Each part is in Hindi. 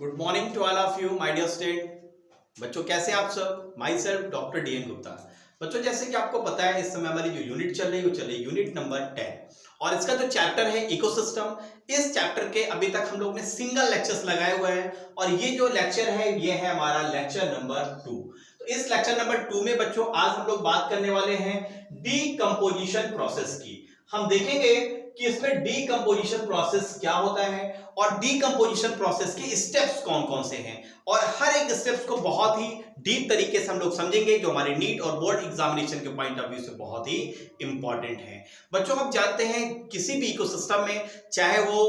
Good morning to all of you my dear student. बच्चों कैसे आप सब? Myself doctor DN. Gupta. बच्चों जैसे कि आपको पता है इस समय हमारी जो यूनिट चल रही है वो चल रही है यूनिट नंबर 10 और इसका जो चैप्टर है इकोसिस्टम। इस चैप्टर के अभी तक हम लोग ने सिंगल लेक्चर्स लगाए हुए हैं और ये जो लेक्चर है ये है हमारा लेक्चर नंबर 2। तो इस लेक्चर नंबर 2 में बच्चों आज हम लोग बात करने वाले हैं डीकंपोजिशन प्रोसेस की। हम देखेंगे कि इसमें डीकंपोजिशन प्रोसेस क्या होता है और डीकंपोजिशन प्रोसेस के स्टेप्स कौन कौन से हैं और हर एक स्टेप्स को बहुत ही डीप तरीके से हम लोग समझेंगे जो हमारे नीट और बोर्ड एग्जामिनेशन के पॉइंट ऑफ व्यू से बहुत ही इंपॉर्टेंट है। बच्चों हम जानते हैं किसी भी इकोसिस्टम में, चाहे वो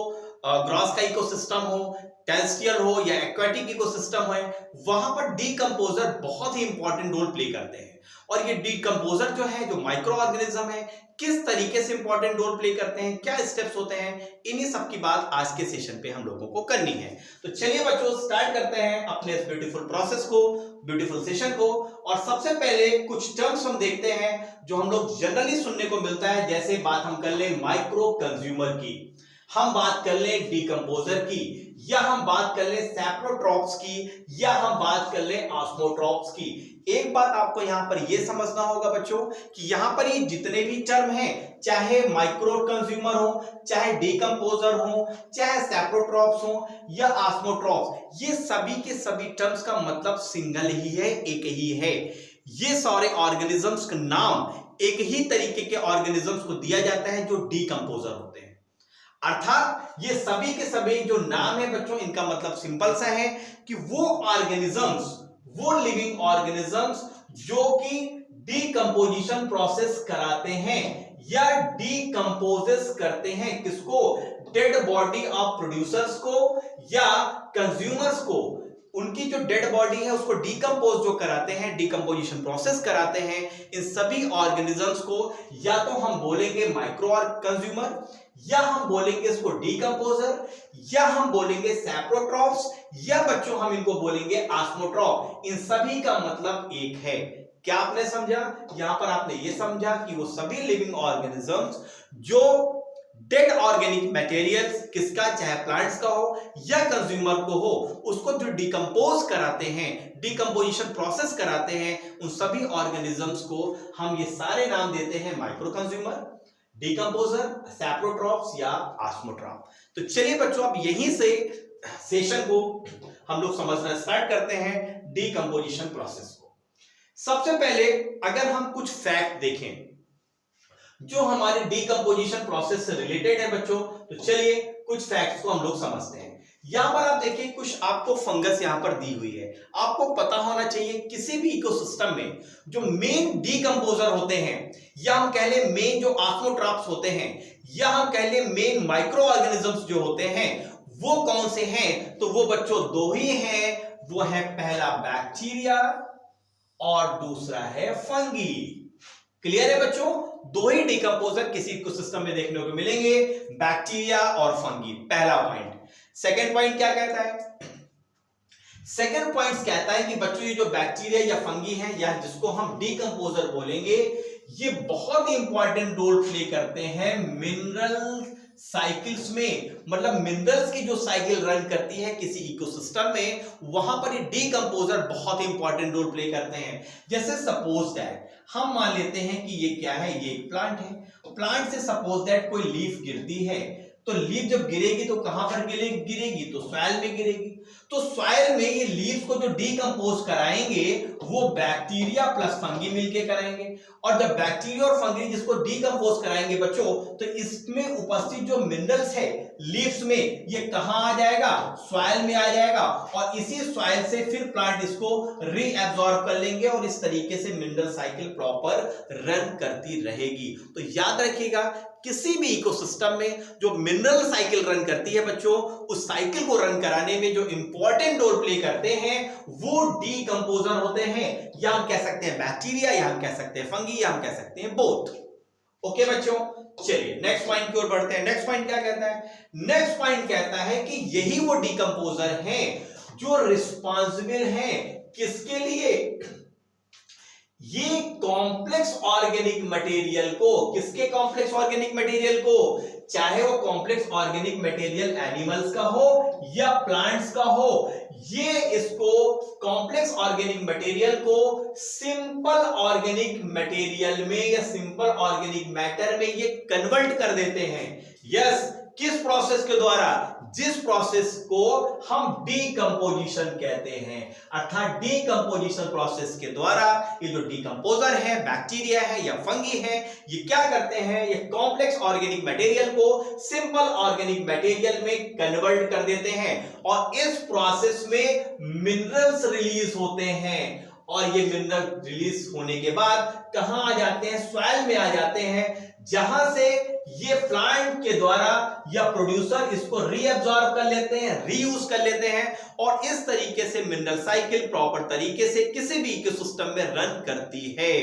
ग्रॉस का इकोसिस्टम हो, टेरेस्ट्रियल हो या एक्वाटिक इकोसिस्टम है, वहां पर डीकंपोजर बहुत ही इंपॉर्टेंट रोल प्ले करते हैं। और ये डीकंपोजर जो है, जो माइक्रो ऑर्गेनिज्म है, किस तरीके से इंपॉर्टेंट रोल प्ले करते हैं, क्या स्टेप्स होते हैं, इन्हीं सब की बात आज के सेशन पे हम लोगों को करनी है। तो चलिए बच्चों स्टार्ट करते हैं अपने इस ब्यूटीफुल प्रोसेस को, ब्यूटीफुल सेशन को। और सबसे पहले कुछ टर्म्स हम देखते हैं जो हम लोग जनरली सुनने को मिलता है। जैसे बात हम कर ले माइक्रो कंज्यूमर की, हम बात कर ले डीकंपोजर की, या हम बात कर ले सैप्रोट्रॉप्स की, या हम बात कर ले ऑस्मोट्रॉप्स की। एक बात आपको यहां पर यह समझना होगा बच्चों कि यहां पर ये जितने भी टर्म हैं, चाहे माइक्रो कंज्यूमर हो, चाहे डीकंपोजर हो, चाहे सैप्रोट्रॉप्स हो या ऑस्मोट्रॉप्स, ये सभी के सभी टर्म्स का मतलब सिंगल ही है, एक ही है। ये सारे ऑर्गेनिजम्स का नाम एक ही तरीके के ऑर्गेनिजम्स को दिया जाता है जो डीकंपोजर होते हैं। अर्थात ये सभी के सभी जो नाम है बच्चों, इनका मतलब सिंपल सा है कि वो ऑर्गेनिजम्स, वो लिविंग ऑर्गेनिजम्स जो कि डीकंपोजिशन प्रोसेस कराते हैं या डीकंपोजेस करते हैं। किसको? डेड बॉडी ऑफ प्रोड्यूसर्स को या कंज्यूमर्स को। उनकी जो डेड बॉडी है उसको डीकंपोज जो कराते हैं, डीकंपोजिशन प्रोसेस कराते हैं, इन सभी ऑर्गेनिजम्स को या तो हम बोलेंगे माइक्रो कंज्यूमर, या हम बोलेंगे इसको डीकंपोजर, या हम बोलेंगे सैप्रोट्रॉप्स, या बच्चों हम इनको बोलेंगे ऑस्मोट्रॉप। इन सभी का मतलब एक है। क्या आपने समझा? यहां पर आपने ये समझा कि वो सभी लिविंग ऑर्गेनिजम्स जो डेड ऑर्गेनिक मटेरियल्स, किसका, चाहे प्लांट्स का हो या कंज्यूमर को हो, उसको जो डिकंपोज कराते हैं, डीकंपोजिशन प्रोसेस कराते हैं, उन सभी ऑर्गेनिजम्स को हम ये सारे नाम देते हैं माइक्रो कंज्यूमर, डीकंपोजर, सैप्रोट्रॉप्स या ऑस्मोट्रॉप। तो चलिए बच्चों अब यहीं से सेशन को हम लोग समझना स्टार्ट करते हैं डीकंपोजिशन प्रोसेस को। सबसे पहले अगर हम कुछ फैक्ट देखें जो हमारे डीकंपोजिशन प्रोसेस से रिलेटेड है बच्चों, तो चलिए कुछ फैक्ट्स को हम लोग समझते हैं। यहां पर आप देखिए कुछ आपको फंगस यहां पर दी हुई है। आपको पता होना चाहिए किसी भी इकोसिस्टम में जो मेन डीकंपोजर होते हैं, या हम कह ले मेन जो ऑस्मोट्रॉप्स होते हैं, या हम कह ले मेन माइक्रो ऑर्गेनिजम्स जो होते हैं, वो कौन से हैं? तो वो बच्चों दो ही हैं। वो है पहला बैक्टीरिया और दूसरा है फंगी। क्लियर है बच्चों? दो ही डीकंपोजर किसी इकोसिस्टम में देखने को मिलेंगे, बैक्टीरिया और फंगी। पहला पॉइंट। सेकंड पॉइंट क्या कहता है? सेकंड पॉइंट कहता है कि बच्चों ये जो बैक्टीरिया या फंगी है या जिसको हम डीकंपोजर बोलेंगे, ये बहुत ही इंपॉर्टेंट रोल प्ले करते हैं मिनरल साइकिल्स में। मतलब मिनरल्स की जो साइकिल रन करती है किसी इकोसिस्टम में, वहां पर ये डीकंपोजर बहुत ही इंपॉर्टेंट रोल प्ले करते हैं। जैसे सपोज दैट हम मान लेते हैं कि ये क्या है, ये एक प्लांट है। प्लांट से सपोज दैट कोई लीफ गिरती है, तो लीफ जब गिरेगी तो कहां पर गिरेगी? तो सॉइल में गिरेगी। तो सॉइल में ये लीफ को जो डीकंपोज कराएंगे वो बैक्टीरिया प्लस फंगी मिलके कराएंगे। और जब बैक्टीरिया और फंगी जिसको डीकंपोज कराएंगे बच्चों, तो इसमें उपस्थित जो मिनरल्स है लीव्स में, ये कहां आ जाएगा? सॉइल में आ जाएगा। और इसी सॉइल से फिर प्लांट इसको रीअब्सॉर्ब कर लेंगे और इस तरीके से मिनरल साइकिल प्रॉपर रन करती रहेगी। तो याद रखिएगा किसी भी इकोसिस्टम में जो मिनरल साइकिल रन करती है बच्चों, उस साइकिल को रन कराने में जो इंपॉर्टेंट रोल प्ले करते हैं वो डीकंपोजर होते हैं। या हम कह सकते हैं बैक्टीरिया, या हम कह सकते हैं फंगी, या हम कह सकते हैं बोथ। ओके बच्चों, चलिए नेक्स्ट पॉइंट की ओर बढ़ते हैं। नेक्स्ट पॉइंट क्या कहता है? नेक्स्ट पॉइंट कहता है कि यही वो डीकंपोजर हैं जो रिस्पॉन्सिबल हैं किसके लिए? ये कॉम्प्लेक्स ऑर्गेनिक मटेरियल को, किसके कॉम्प्लेक्स ऑर्गेनिक मटेरियल को, चाहे वो कॉम्प्लेक्स ऑर्गेनिक मटेरियल एनिमल्स का हो या प्लांट्स का हो, ये इसको कॉम्प्लेक्स ऑर्गेनिक मटेरियल को सिंपल ऑर्गेनिक मटेरियल में या सिंपल ऑर्गेनिक मैटर में ये कन्वर्ट कर देते हैं। यस, किस प्रोसेस के द्वारा, जिस प्रोसेस को हम डीकंपोजिशन कहते हैं, अर्थात डीकंपोजिशन प्रोसेस के द्वारा ये जो डीकंपोजर है, बैक्टीरिया है या फंगी है, ये क्या करते हैं, ये कॉम्प्लेक्स ऑर्गेनिक मटेरियल को सिंपल ऑर्गेनिक मटेरियल में कन्वर्ट कर देते हैं और इस प्रोसेस में मिनरल्स रिलीज होते हैं। और ये मिनरल रिलीज होने के बाद कहां आ जाते हैं, सॉइल में आ जाते हैं, जहां से ये प्लांट के द्वारा या प्रोड्यूसर इसको रीअब्सॉर्ब कर लेते हैं, रीयूज कर लेते हैं और इस तरीके से मिनरल साइकिल प्रॉपर तरीके से किसी भी इकोसिस्टम में रन करती है।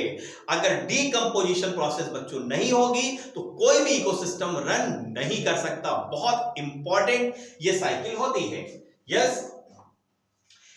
अगर डीकंपोजिशन प्रोसेस बच्चों नहीं होगी तो कोई भी इकोसिस्टम रन नहीं कर सकता। बहुत इंपॉर्टेंट ये साइकिल होती है। यस,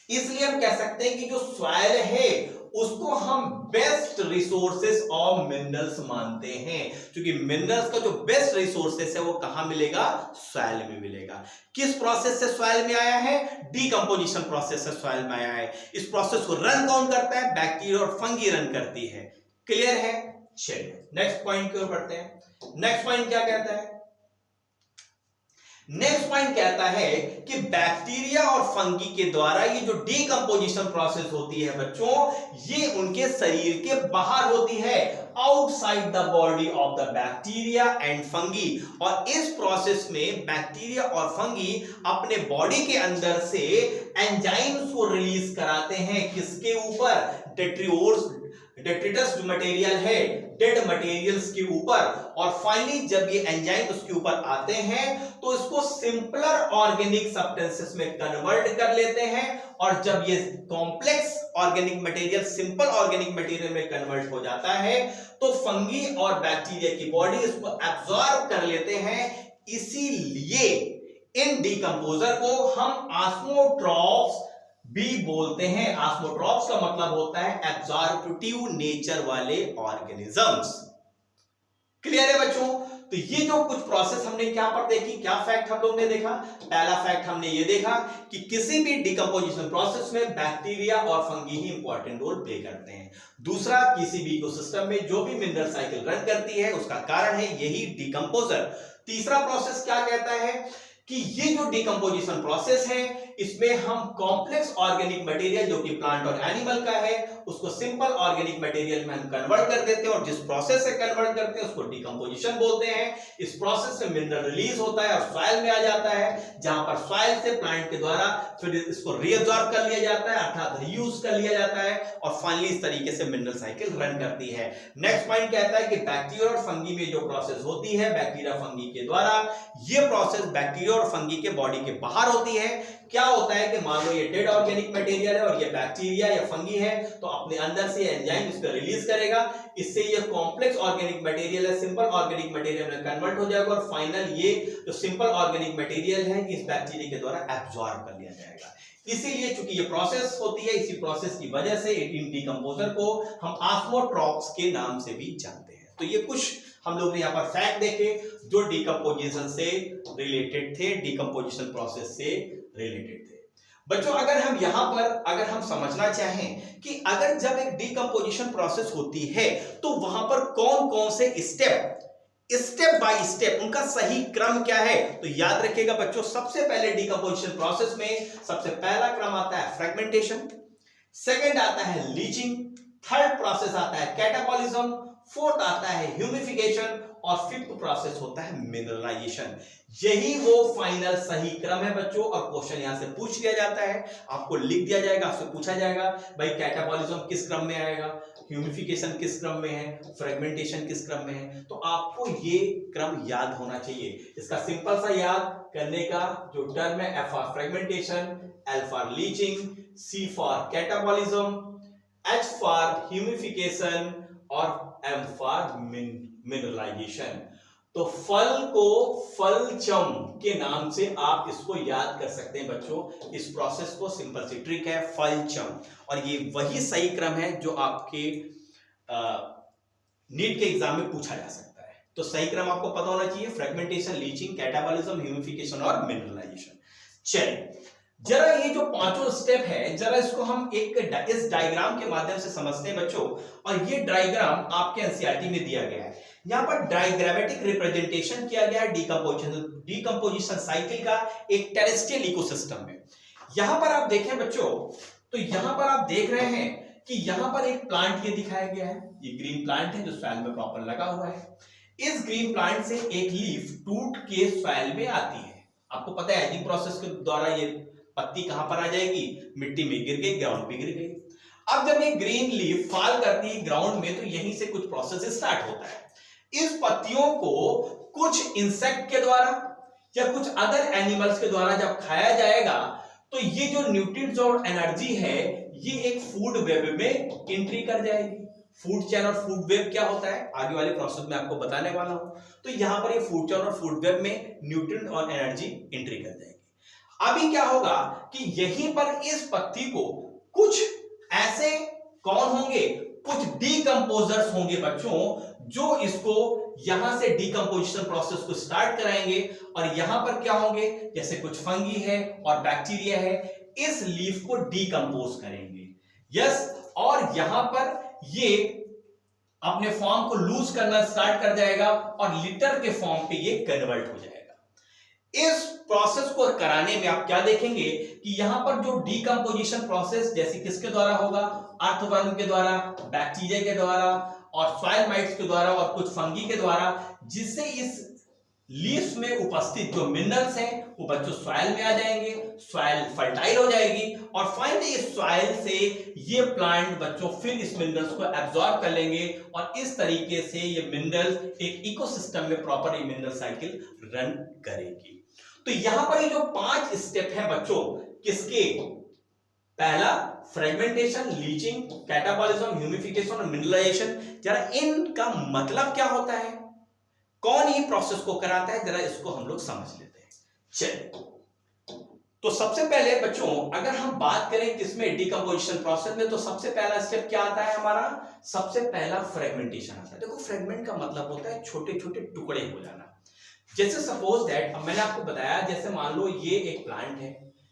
इसलिए हम कह सकते हैं कि जो सॉइल है उसको हम बेस्ट रिसोर्सेस ऑफ मिनरल्स मानते हैं, क्योंकि मिनरल्स का जो बेस्ट रिसोर्सेस है वो कहां मिलेगा, सॉइल में मिलेगा। किस प्रोसेस से सॉइल में आया है, डीकंपोजिशन प्रोसेस से सॉइल में आया है। इस प्रोसेस को रन कौन करता है, बैक्टीरिया और फंगी रन करती है। क्लियर है? चलिए नेक्स्ट पॉइंट की ओर बढ़ते हैं। नेक्स्ट पॉइंट क्या कहता है, नेक्स्ट पॉइंट कहता है कि बैक्टीरिया और फंगी के द्वारा ये जो डीकंपोजिशन प्रोसेस होती है बच्चों, ये उनके शरीर के बाहर होती है, outside the body of the bacteria and fungi. और इस प्रोसेस में बैक्टीरिया और फंगी अपने बॉडी के अंदर से एंजाइम्स को रिलीज कराते हैं, किसके ऊपर, डेट्रिटस जो मटेरियल है, डेड मटेरियल्स के ऊपर। और फाइनली जब ये एंजाइम उसके ऊपर आते हैं तो इसको सिंपलर ऑर्गेनिक सब्सटेंसेस में कन्वर्ट कर लेते हैं और जब ये complex organic material simple organic material में कन्वर्ट हो जाता है तो फंगी और बैक्टीरिया की बॉडी इसको एब्जॉर्ब कर लेते हैं। इसीलिए इन डीकंपोजर को हम ऑस्मोट्रॉप्स भी बोलते हैं। ऑस्मोट्रॉप्स का मतलब होता है एब्जॉर्प्टिव नेचर वाले ऑर्गेनिजम्स। क्लियर है बच्चों? तो ये जो कुछ प्रोसेस हमने क्या पर देखी, क्या फैक्ट हम लोग ने देखा, पहला फैक्ट हमने ये देखा कि किसी भी डिकंपोजिशन प्रोसेस में बैक्टीरिया और फंगी ही इंपॉर्टेंट रोल प्ले करते हैं। दूसरा, किसी भी इकोसिस्टम में जो भी मिनरल साइकिल रन करती है उसका कारण है यही डीकंपोजर। तीसरा प्रोसेस क्या कहता है कि ये जो डीकंपोजिशन प्रोसेस है इसमें हम कॉम्प्लेक्स ऑर्गेनिक मटेरियल जो कि प्लांट और एनिमल का है उसको सिंपल ऑर्गेनिक मटेरियल में हम कन्वर्ट कर देते हैं और जिस प्रोसेस से कन्वर्ट करते हैं उसको डीकंपोजिशन बोलते हैं। इस प्रोसेस से मिनरल रिलीज होता है और सॉइल में आ जाता है, जहां पर सॉइल से प्लांट के द्वारा फिर इसको रीअब्सॉर्ब कर लिया जाता है अर्थात रीयूज कर लिया जाता है और फाइनली इस तरीके से मिनरल साइकिल रन करती है। नेक्स्ट पॉइंट कहता है कि बैक्टीरिया और फंगी में जो प्रोसेस होती है बैक्टीरिया फंगी के द्वारा, ये प्रोसेस बैक्टीरिया और फंगी के बॉडी के बाहर होती है। क्या होता है कि मान लो ये डेड ऑर्गेनिक मटेरियल है और ये बैक्टीरिया या फंगी है तो अपने अंदर से एंजाइम इसको रिलीज करेगा, इससे ये कॉम्प्लेक्स ऑर्गेनिक मटेरियल है सिंपल ऑर्गेनिक मटेरियल में कन्वर्ट हो जाएगा और फाइनल ये जो सिंपल ऑर्गेनिक मटेरियल है इस बैक्टीरिया के द्वारा एब्जॉर्ब कर लिया जाएगा। इसीलिए चूंकि ये प्रोसेस होती है, इसी प्रोसेस की वजह से इन डीकंपोजर को हम ऑस्मोट्रॉप्स के नाम से भी जानते हैं। तो ये कुछ हम लोग ने यहाँ पर फैक्ट देखे जो डीकंपोजिशन से रिलेटेड थे, डीकंपोजिशन प्रोसेस से रिलेटेड थे। बच्चों अगर हम यहां पर समझना चाहें कि अगर जब एक डीकंपोजिशन प्रोसेस होती है तो वहां पर कौन कौन से स्टेप बाय स्टेप उनका सही क्रम क्या है, तो याद रखिएगा बच्चों, सबसे पहले डीकंपोजिशन प्रोसेस में सबसे पहला क्रम आता है फ्रेगमेंटेशन, सेकंड आता है लीचिंग, थर्ड प्रोसेस आता है कैटाबॉलिज्म, फोर्थ आता है ह्यूमिफिकेशन और फिफ्थ प्रोसेस होता है मिनरलाइजेशन। यही वो फाइनल सही क्रम है बच्चों और क्वेश्चन यहां से पूछ लिया जाता है, आपको लिख दिया जाएगा, आपसे पूछा जाएगा भाई कैटाबॉलिज्म किस क्रम में आएगा, ह्यूमिफिकेशन किस क्रम में है, फ्रेगमेंटेशन किस क्रम में है, तो आपको ये क्रम याद होना चाहिए। इसका सिंपल सा याद करने का जो टर्म है, F for fragmentation, L for leaching, C for catabolism, H for humification और M फॉर मिनरलाइजेशन। तो फल को फलचम के नाम से आप इसको याद कर सकते हैं बच्चों। इस प्रोसेस को सिंपल सी ट्रिक है फलचम, और ये वही सही क्रम है जो आपके नीट के एग्जाम में पूछा जा सकता है। तो सही क्रम आपको पता होना चाहिए, फ्रेगमेंटेशन, लीचिंग, कैटाबॉलिज्म, ह्यूमिफिकेशन और मिनरलाइजेशन। चलिए जरा ये जो पांचों स्टेप है जरा इसको हम इस डायग्राम के माध्यम से समझते हैं बच्चों। और ये डायग्राम आपके एनसीईआरटी में दिया गया है। यहाँ पर डायग्रामेटिक रिप्रेजेंटेशन किया गया है डीकंपोजिशन साइकिल का एक टेरेस्ट्रियल इकोसिस्टम में। यहां पर आप देखें बच्चों, तो यहां पर आप देख रहे हैं कि यहां पर एक प्लांट ये दिखाया गया है, ये ग्रीन प्लांट है जो सॉइल में प्रॉपर लगा हुआ है। इस ग्रीन प्लांट से एक लीफ टूट के सॉइल में आती है। आपको पता है एजिंग प्रोसेस के द्वारा ये पत्ती कहां पर आ जाएगी, मिट्टी में गिर गई, ग्राउंड पे गिर गई। अब जब ये ग्रीन लीफ फॉल करती है ग्राउंड में, तो यहीं से कुछ प्रोसेस स्टार्ट होता है। इस पत्तियों को कुछ इंसेक्ट के द्वारा या कुछ अदर एनिमल्स के द्वारा जब खाया जाएगा, तो ये जो न्यूट्रिएंट्स और एनर्जी है ये एक फूड वेब में एंट्री कर जाएगी। फूड चेन और फूड वेब क्या होता है आगे वाले प्रोसेस में आपको बताने वाला हूं। तो यहां पर ये फूड चेन और फूड वेब में न्यूट्रिएंट और एनर्जी एंट्री कर जाएगी। अभी क्या होगा कि यहीं पर इस पत्ती को कुछ ऐसे कौन होंगे, कुछ डीकंपोजर्स होंगे बच्चों, जो इसको यहां से डीकंपोजिशन प्रोसेस को स्टार्ट कराएंगे। और यहां पर क्या होंगे, जैसे कुछ फंगी है और बैक्टीरिया है, इस लीफ को डीकंपोज करेंगे। यस, और यहां पर ये अपने फॉर्म को लूज करना स्टार्ट कर जाएगा और लिटर के फॉर्म पे ये कन्वर्ट हो जाएगा। इस प्रोसेस को कराने में आप क्या देखेंगे कि यहां पर जो डीकंपोजिशन प्रोसेस जैसे किसके द्वारा होगा, अर्थवर्म के द्वारा, बैक्टीरिया के द्वारा और सॉइल माइट्स के द्वारा और कुछ फंगी के द्वारा, जिससे इस लीव्स में उपस्थित जो मिनरल्स हैं वो बच्चों सॉइल में आ जाएंगे, सॉइल फर्टाइल हो जाएगी और फाइनली इस सॉइल से ये प्लांट बच्चों फिर इस मिनरल्स को एब्जॉर्ब कर लेंगे और इस तरीके से ये मिनरल्स एक इकोसिस्टम में प्रॉपर मिनरल साइकिल रन करेगी। तो यहां पर ये जो 5 स्टेप है बच्चों किसके, पहला फ्रेगमेंटेशन, लीचिंग, कैटाबॉलिज्म, ह्यूमिफिकेशन और मिनरलाइजेशन। जरा इनका मतलब क्या होता है, कौन ही प्रोसेस को कराता है, जरा इसको हम लोग समझ लेते हैं। चलिए, तो सबसे पहले बच्चों अगर हम बात करें किसमें, डीकंपोजिशन प्रोसेस में, तो सबसे पहला स्टेप क्या आता है हमारा, सबसे पहला फ्रेगमेंटेशन आता है। देखो फ्रेगमेंट का मतलब होता है छोटे छोटे टुकड़े हो जाना। जैसे सपोज दैट, अब मैंने आपको बताया जैसे मान लो ये एक प्लांट है,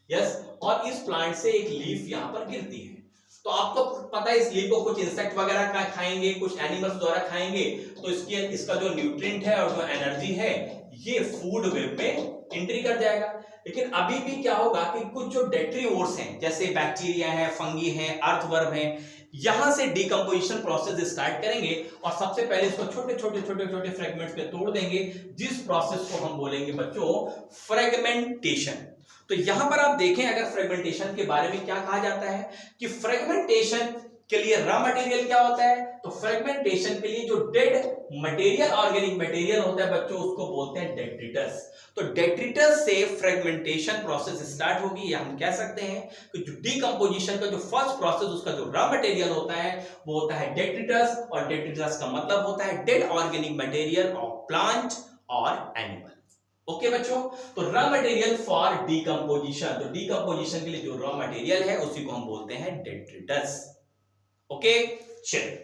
यस, और इस प्लांट से एक लीफ यहां पर गिरती है, तो आपको पता है इस लीफ को कुछ इंसेक्ट वगैरह का खाएंगे, कुछ एनिमल्स द्वारा खाएंगे, तो इसका जो न्यूट्रिएंट है और जो एनर्जी है ये फूड वेब में एंट्री कर जाएगा। लेकिन अभी भी क्या होगा कि कुछ जो डेट्रीवोर्स हैं जैसे बैक्टीरिया है, फंगी है, अर्थवर्म है, यहां से डीकंपोजिशन प्रोसेस स्टार्ट करेंगे और सबसे पहले इसको छोटे छोटे छोटे छोटे फ्रेगमेंट्स में तोड़ देंगे, जिस प्रोसेस को हम बोलेंगे बच्चों फ्रेगमेंटेशन। तो यहां पर आप देखें अगर फ्रेगमेंटेशन के बारे में क्या कहा जाता है कि फ्रेगमेंटेशन के लिए रॉ मटेरियल क्या होता है, तो फ्रेगमेंटेशन के लिए जो डेड मटेरियल, ऑर्गेनिक मटेरियल होता है बच्चों उसको बोलते हैं डेट्रिटस। तो डेट्रिटस से फ्रेगमेंटेशन प्रोसेस स्टार्ट होगी, या हम कह सकते हैं कि जो डीकंपोजिशन का जो फर्स्ट प्रोसेस उसका जो रॉ मटेरियल होता है वो होता है डेट्रिटस, और डेट्रिटस का मतलब होता है dead organic material of plant और एनिमल। ओके बच्चों, तो रॉ मटेरियल फॉर डीकंपोजिशन, तो डीकंपोजिशन के लिए जो रॉ मटेरियल है उसी को हम बोलते हैं डेट्रिटस। ओके, चलिए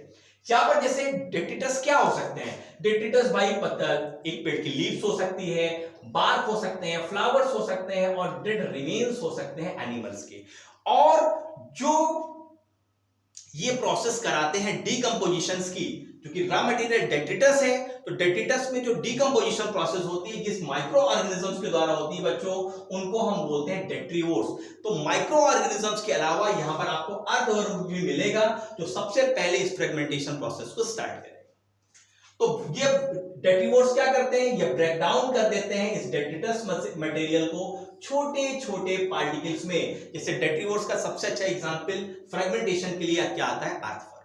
यहां पर जैसे डेट्रिटस क्या हो सकते हैं, डेट्रिटस भाई एक पेड़ की लीव्स हो सकती है, बार्क हो सकते हैं, फ्लावर्स हो सकते हैं और डेड रिमेन्स हो सकते हैं एनिमल्स के। और जो ये प्रोसेस कराते हैं डीकंपोजिशन की, क्योंकि रॉ मटेरियल डेट्रिटस है, तो डेट्रिटस में जो डीकंपोजिशन प्रोसेस होती है जिस माइक्रो ऑर्गेनिजम्स के द्वारा होती है बच्चों उनको हम बोलते हैं डेट्रीवोर्स। तो माइक्रो ऑर्गेनिजम्स के अलावा यहां पर आपको अर्थवर्म भी मिलेगा जो सबसे पहले इस फ्रेगमेंटेशन प्रोसेस को स्टार्ट करेगा। तो ये डेट्रीवोर्स क्या करते हैं, ये ब्रेक डाउन कर देते हैं इस डेट्रिटस मटेरियल को छोटे छोटे पार्टिकल्स में। जैसे डेट्रीवोर्स का सबसे अच्छा एग्जांपल फ्रेगमेंटेशन के लिए क्या आता है, अर्थवर्म।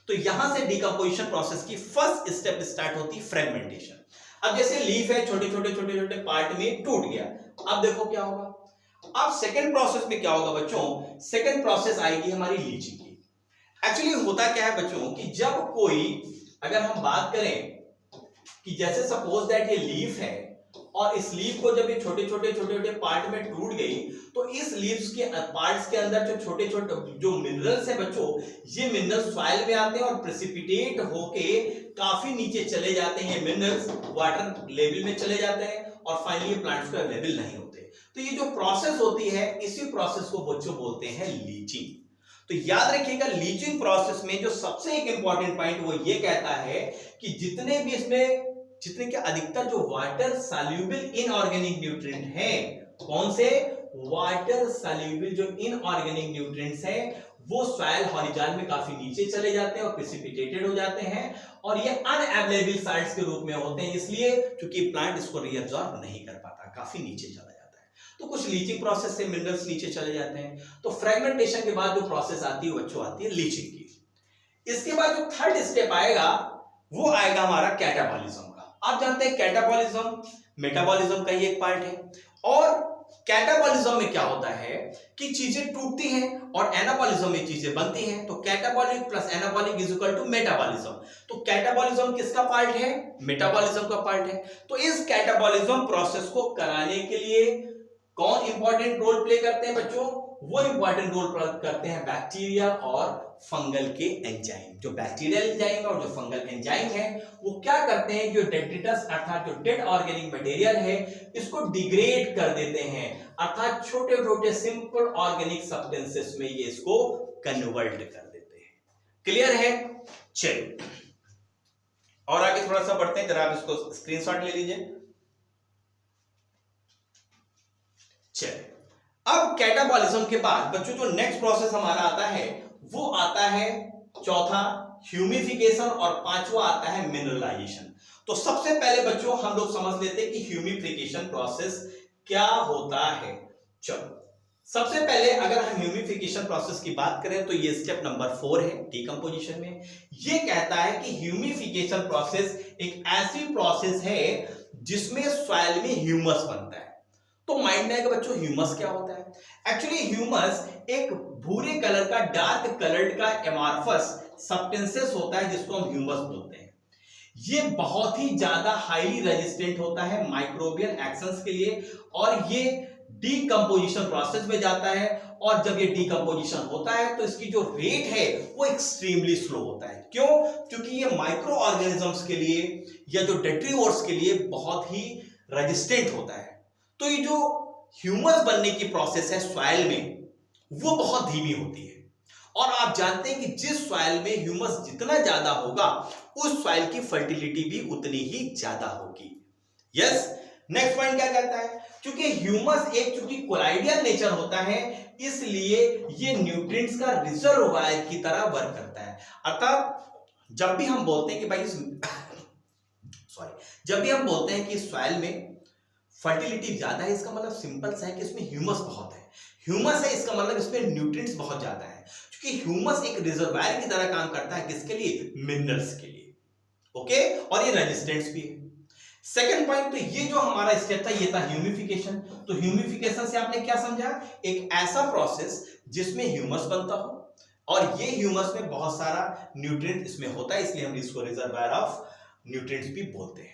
तो यहां से डीकंपोजिशन प्रोसेस की फर्स्ट स्टेप स्टार्ट होती है फ्रेगमेंटेशन। अब जैसे लीफ है छोटे छोटे छोटे छोटे पार्ट में टूट गया, अब देखो क्या होगा। अब सेकंड प्रोसेस में क्या होगा बच्चों, सेकंड प्रोसेस आएगी हमारी लीचिंग की। एक्चुअली होता क्या है बच्चों कि जब कोई, अगर हम बात करें कि जैसे सपोज दैट ये लीफ है और इस लीफ को जब ये छोटे छोटे पार्ट में टूट गई तो इस लीव्स के पार्ट्स के अंदर जो छोटे छोटे जो मिनरल्स है बच्चों, ये मिनरल्स सॉइल में आते हैं और प्रेसिपिटेट होके काफी नीचे चले जाते हैं। मिनरल्स वाटर लेवल में चले जाते हैं और फाइनली प्लांट्स को अवेलेबल नहीं होते। तो ये जो प्रोसेस होती है, इसी प्रोसेस को बच्चों बोलते हैं लीचिंग। तो याद रखिएगा, लीचिंग प्रोसेस में जो सबसे एक इंपॉर्टेंट पॉइंट वो ये कहता है कि जितने भी इसमें जितने के अधिकतर जो वाटर सॉल्युबल इनऑर्गेनिक न्यूट्रिएंट हैं, कौन से वाटर सॉल्युबल जो इनऑर्गेनिक न्यूट्रिएंट्स हैं, वो सॉइल हॉरिजॉन में काफी नीचे चले जाते हैं और प्रेसिपिटेटेड हो जाते हैं और ये अनअवेलेबल साइट्स के रूप में होते हैं, इसलिए क्योंकि प्लांट इसको रीअब्सॉर्ब नहीं कर पाता, काफी नीचे चला जाता है। तो कुछ लीचिंग प्रोसेस से मिनरल्स नीचे चले जाते हैं। तो फ्रेगमेंटेशन के बाद जो प्रोसेस आती है बच्चों आती है लीचिंग की। इसके बाद जो थर्ड स्टेप आएगा वो आएगा हमारा कैटाबॉलिज्म का। आप जानते हैं कैटाबॉलिज्म मेटाबॉलिज्म का ही एक पार्ट है। और कैटाबॉलिज्म में क्या होता है कि चीजें टूटती हैं और एनाबॉलिज्म में चीजें बनती हैं। तो catabolic plus anabolic is equal to metabolism. तो कैटाबॉलिज्म किसका पार्ट है? मेटाबॉलिज्म का पार्ट है। तो इस कैटाबॉलिज्म प्रोसेस को कराने के लिए कौन इंपॉर्टेंट रोल प्ले करते हैं बच्चों? वो इंपॉर्टेंट रोल प्ले करते हैं बैक्टीरिया और फंगल के एंजाइम। जो बैक्टीरियल एंजाइम और जो फंगल एंजाइम है वो क्या करते हैं, जो डेट्रिटस अर्थात जो डेड ऑर्गेनिक मटेरियल है इसको डिग्रेड कर देते हैं, अर्थात छोटे छोटे सिंपल ऑर्गेनिक सब्सटेंसेस में ये इसको कन्वर्ट कर देते हैं। क्लियर है? चलिए और आगे थोड़ा सा बढ़ते हैं, जरा आप इसको स्क्रीनशॉट ले लीजिए। चलिए अब कैटाबॉलिज्म के बाद बच्चों जो नेक्स्ट प्रोसेस हमारा आता है वो आता है चौथा ह्यूमिफिकेशन और पांचवा आता है मिनरलाइजेशन। तो सबसे पहले बच्चों हम लोग समझ लेते हैं कि ह्यूमिफिकेशन प्रोसेस क्या होता है। चलो सबसे पहले अगर हम ह्यूमिफिकेशन प्रोसेस की बात करें तो ये स्टेप नंबर 4 है डीकंपोजिशन में। ये कहता है कि ह्यूमिफिकेशन प्रोसेस एक ऐसी प्रोसेस है जिसमें सॉइल में ह्यूमस बनता है। तो माइंड में आएगा बच्चों ह्यूमस क्या होता है? एक्चुअली ह्यूमस एक भूरे कलर का डार्क कलर्ड का एमॉर्फस सब्सटेंसेस होता है जिसको हम ह्यूमस बोलते हैं। ये बहुत ही ज्यादा हाईली रेजिस्टेंट होता है माइक्रोबियल एक्शंस के लिए और ये डीकंपोजिशन प्रोसेस में जाता है और जब ये डीकंपोजिशन होता है तो इसकी जो रेट है वो एक्सट्रीमली स्लो होता है। क्यों? क्योंकि ये माइक्रो ऑर्गेनिजम्स के लिए या जो डेट्रीवोर्स के लिए बहुत ही रेजिस्टेंट होता है। तो ये जो ह्यूमस बनने की प्रोसेस है सॉइल में वो बहुत धीमी होती है और आप जानते हैं कि जिस सॉइल में ह्यूमस जितना ज्यादा होगा उस सॉइल की फर्टिलिटी भी उतनी ही ज्यादा होगी। यस, नेक्स्ट पॉइंट क्या कहता है? क्योंकि ह्यूमस एक चूंकि कोलाइडियल नेचर होता है इसलिए ये न्यूट्रिएंट्स का रिजर्वोयर की तरह वर्क करता है। अर्थात जब भी हम बोलते हैं कि भाई जब भी हम बोलते हैं कि सॉइल में फर्टिलिटी ज्यादा है, इसका मतलब सिंपल सा है कि इसमें ह्यूमस बहुत है। ह्यूमस है इसका मतलब इसमें न्यूट्रिएंट्स बहुत ज्यादा है, क्योंकि ह्यूमस एक रिजर्वायर की तरह काम करता है। किसके लिए? मिनरल्स के लिए। ओके, और ये रेजिस्टेंट्स भी है। सेकंड पॉइंट, तो ये जो हमारा स्टेप था ये था ह्यूमिफिकेशन। तो ह्यूमिफिकेशन से आपने क्या समझा? एक ऐसा प्रोसेस जिसमें ह्यूमस बनता हो और ये ह्यूमस में बहुत सारा न्यूट्रिएंट इसमें होता है, इसलिए हम इसको रिजर्वायर ऑफ न्यूट्रिएंट्स भी बोलते हैं।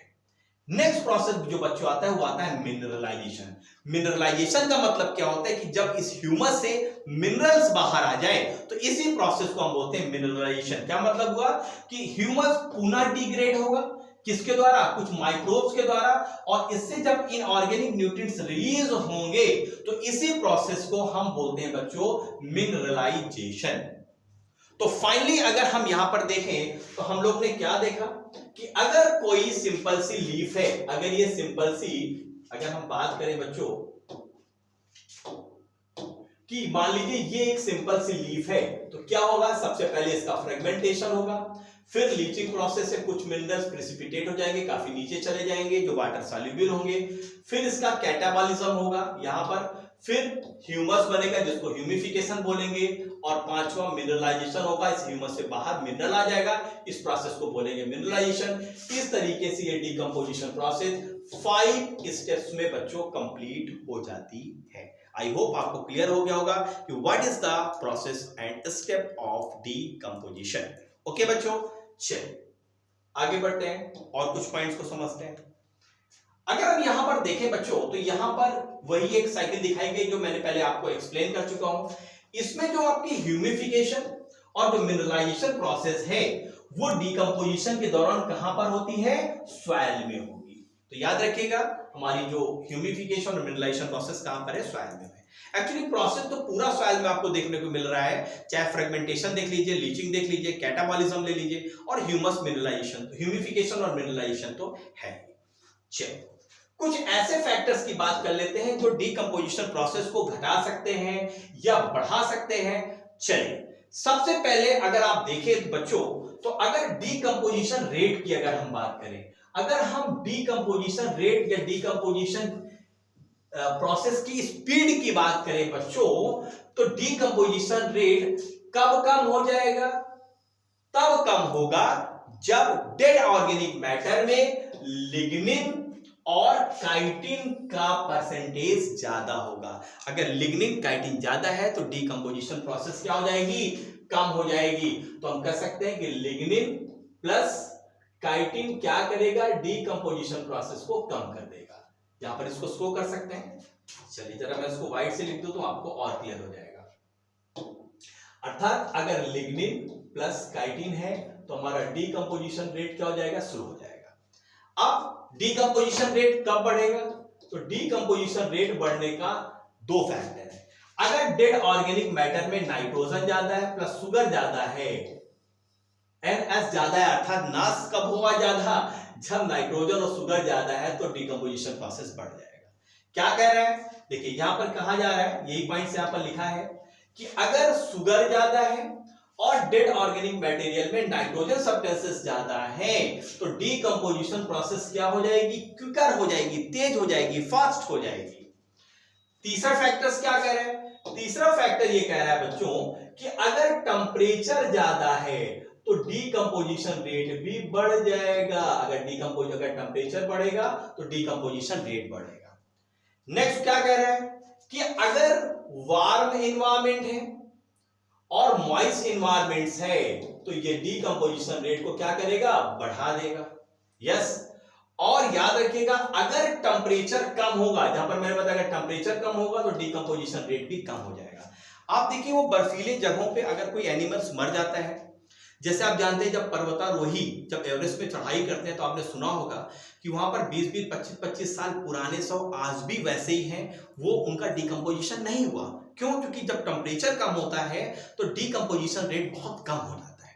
नेक्स्ट प्रोसेस जो बच्चों आता है वो आता है मिनरलाइजेशन। मिनरलाइजेशन का मतलब क्या होता है कि जब इस ह्यूमस से मिनरल्स बाहर आ जाए तो इसी प्रोसेस को हम बोलते हैं मिनरलाइजेशन। क्या मतलब हुआ कि ह्यूमस पुनः डिग्रेड होगा, किसके द्वारा? कुछ माइक्रोब्स के द्वारा, और इससे जब इनऑर्गेनिक न्यूट्रिएंट्स रिलीज होंगे तो इसी प्रोसेस को हम बोलते हैं बच्चों मिनरलाइजेशन। तो फाइनली अगर हम यहां पर देखें तो हम लोग ने क्या देखा कि अगर कोई सिंपल सी लीफ है, अगर ये सिंपल सी, अगर हम बात करें बच्चों कि मान लीजिए ये एक सिंपल सी लीफ है तो क्या होगा? सबसे पहले इसका फ्रेगमेंटेशन होगा, फिर लीचिंग प्रोसेस से कुछ मिनरल्स प्रेसिपिटेट हो जाएंगे, काफी नीचे चले जाएंगे जो वाटर सॉल्युबल होंगे, फिर इसका कैटाबॉलिज्म होगा यहां पर, फिर ह्यूमस बनेगा जिसको ह्यूमिफिकेशन बोलेंगे, और पांचवा मिनरलाइजेशन होगा, इस ह्यूमस से बाहर मिनरल आ जाएगा, इस प्रोसेस को बोलेंगे मिनरलाइजेशन। इस तरीके से ये डीकंपोजिशन प्रोसेस 5 स्टेप्स में बच्चों कंप्लीट हो जाती है। आई होप आपको क्लियर हो गया होगा कि what is the process and step of decomposition. Okay बच्चों, चलिए आगे बढ़ते हैं और कुछ पॉइंट्स को समझते हैं। अगर हम यहां पर देखें बच्चों तो यहां पर वही एक साइकिल दिखाई गई जो मैंने पहले आपको एक्सप्लेन कर चुका हूं। इसमें जो आपकी ह्यूमिफिकेशन और जो मिनरलाइजेशन प्रोसेस है वो डिकम्पोजिशन के दौरान कहां पर होती है, सॉइल में होगी। तो याद रखिएगा हमारी जो ह्यूमिफिकेशन और मिनरलाइजेशन प्रोसेस कहां पर है, सॉइल में है। एक्चुअली प्रोसेस तो पूरा सॉइल में आपको देखने को मिल रहा है, चाहे फ्रेगमेंटेशन देख लीजिए, लीचिंग देख लीजिए, कैटाबॉलिज्म ले लीजिए और ह्यूमस मिनरलाइजेशन, ह्यूमिफिकेशन और मिनरलाइजेशन तो है। चलिए कुछ ऐसे फैक्टर्स की बात कर लेते हैं जो डीकंपोजिशन प्रोसेस को घटा सकते हैं या बढ़ा सकते हैं। चलिए सबसे पहले अगर आप देखें बच्चों तो अगर डीकंपोजिशन रेट की अगर हम बात करें, अगर हम डीकंपोजिशन रेट या डीकंपोजिशन प्रोसेस की स्पीड की बात करें बच्चों, तो डीकंपोजिशन रेट कब कम हो जाएगा, तब कम होगा जब डेड ऑर्गेनिक मैटर में लिग्निन और काइटिन का परसेंटेज ज्यादा होगा। अगर लिग्निन काइटिन ज्यादा है तो डीकंपोजिशन प्रोसेस क्या हो जाएगी, कम हो जाएगी। तो हम कह सकते हैं कि लिग्निन प्लस काइटिन क्या करेगा, डीकंपोजिशन प्रोसेस को कम कर देगा। यहां पर इसको शो कर सकते हैं। चलिए जरा मैं इसको व्हाइट से लिख दूं तो आपको और क्लियर हो जाएगा। अर्थात अगर लिग्निन प्लस काइटिन है तो हमारा डीकंपोजिशन रेट क्या हो जाएगा, स्लो हो जाएगा। अब डीकंपोजिशन रेट कब बढ़ेगा, तो डीकंपोजिशन रेट बढ़ने का दो फैक्टर है। अगर डेड ऑर्गेनिक मैटर में नाइट्रोजन ज्यादा है प्लस शुगर ज्यादा है, NS ज्यादा है, अर्थात नाश कब हुआ ज्यादा, जब नाइट्रोजन और शुगर ज्यादा है तो डीकंपोजिशन प्रोसेस बढ़ जाएगा। क्या कह रहा है, देखिए यहां पर कहा जा रहा है, यही पॉइंट से यहां पर लिखा है कि अगर शुगर ज्यादा है और डेड ऑर्गेनिक मटेरियल में नाइट्रोजन सब्सटेंसेस ज्यादा है तो डीकंपोजिशन प्रोसेस क्या हो जाएगी, क्विकर हो जाएगी, तेज हो जाएगी, फास्ट हो जाएगी। तीसरा फैक्टर्स क्या कह रहे हैं, तीसरा फैक्टर ये कह रहा है बच्चों कि अगर टेम्परेचर ज्यादा है तो डीकंपोजिशन रेट भी बढ़ जाएगा। अगर टेम्परेचर बढ़ेगा तो डीकंपोजिशन रेट बढ़ेगा। नेक्स्ट क्या कह रहा है कि अगर वार्म एनवायरमेंट है और मॉइस्ट एनवायरमेंट्स है तो ये डीकंपोजिशन रेट को क्या करेगा, बढ़ा देगा। यस, और याद रखिएगा अगर टेम्परेचर कम होगा, जहां पर मैंने बताया टेम्परेचर कम होगा तो डीकंपोजिशन रेट भी कम हो जाएगा। आप देखिए वो बर्फीले जगहों पे अगर कोई एनिमल्स मर जाता है, जैसे आप जानते हैं जब पर्वतारोही जब एवरेस्ट में चढ़ाई करते हैं तो आपने सुना होगा कि वहां पर 20-20, 25-25 साल पुराने शव आज भी वैसे ही हैं, वो उनका डीकंपोजिशन नहीं हुआ। क्यों? क्योंकि जब टेम्परेचर कम होता है तो डीकंपोजिशन रेट बहुत कम हो जाता है।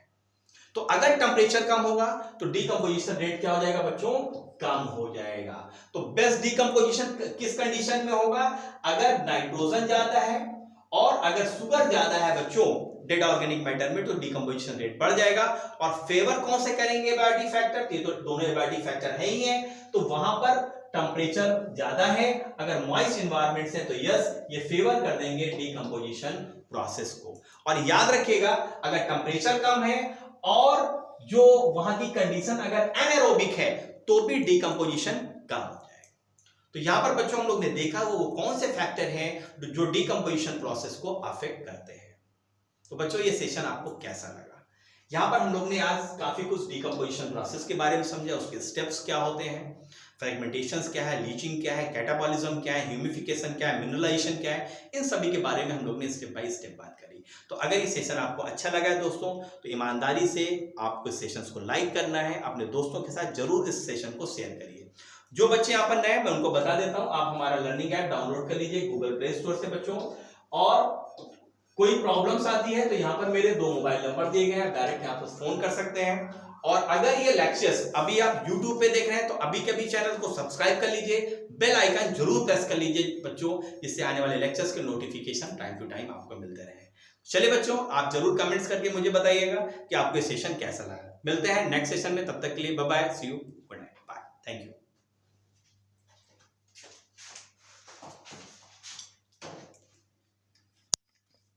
तो अगर टेम्परेचर कम होगा तो डीकंपोजिशन रेट क्या हो जाएगा बच्चों, कम हो जाएगा। तो बेस्ट डीकंपोजिशन किस कंडीशन में होगा, अगर नाइट्रोजन ज्यादा है और अगर शुगर ज्यादा है बच्चों डेड ऑर्गेनिक मैटर में तो डीकंपोजिशन रेट बढ़ जाएगा। और फेवर कौन से करेंगे एबायोटिक फैक्टर, ये तो दोनों एबायोटिक फैक्टर है ही है, तो वहां पर टेम्परेचर ज्यादा है, अगर मॉइस्ट एनवायरनमेंट है तो यस ये फेवर कर देंगे डीकंपोजिशन प्रोसेस को। और याद रखिएगा अगर टेम्परेचर कम है और जो वहां की कंडीशन अगर एनारोबिक है तो भी डीकंपोजिशन कम हो जाएगा। तो यहां पर बच्चों हम लोग ने देखा वो कौन से फैक्टर हैं जो डीकंपोजिशन प्रोसेस को अफेक्ट करते हैं। तो बच्चों ये सेशन आपको कैसा लगा? यहां पर हम लोग ने आज काफी कुछ डीकंपोजिशन प्रोसेस के बारे में समझा, उसके स्टेप्स क्या होते हैं, फ्रेगमेंटेशंस क्या है, लीचिंग क्या है, कैटाबॉलिज्म क्या है, ह्यूमिफिकेशन क्या है, मिनरलाइजेशन क्या है, इन सभी के बारे में हम लोग ने स्टेप बाय स्टेप बात करी। तो अगर ये सेशन आपको अच्छा लगा है दोस्तों तो ईमानदारी से आपको इस सेशन को लाइक करना है, अपने दोस्तों के साथ जरूर इस सेशन को शेयर करिए। जो बच्चे यहाँ पर नए हैं मैं उनको बता देता हूँ, आप हमारा लर्निंग ऐप डाउनलोड कर लीजिए गूगल प्ले स्टोर से बच्चों। और कोई प्रॉब्लम्स आती है तो यहाँ पर मेरे 2 मोबाइल नंबर दिए गए हैं, डायरेक्ट यहाँ पर फोन कर सकते हैं। और अगर ये लेक्चर्स अभी आप YouTube पे देख रहे हैं तो अभी के अभी चैनल को सब्सक्राइब कर लीजिए, बेल आइकन जरूर प्रेस कर लीजिए बच्चों, जिससे आने वाले लेक्चर्स के नोटिफिकेशन टाइम टू टाइम आपको मिलते रहे। चलिए बच्चों आप जरूर कमेंट्स करके मुझे बताइएगा कि आपको सेशन कैसा लगा। मिलते हैं नेक्स्ट सेशन में, तब तक के लिए bye bye, see you, good night, bye, thank you.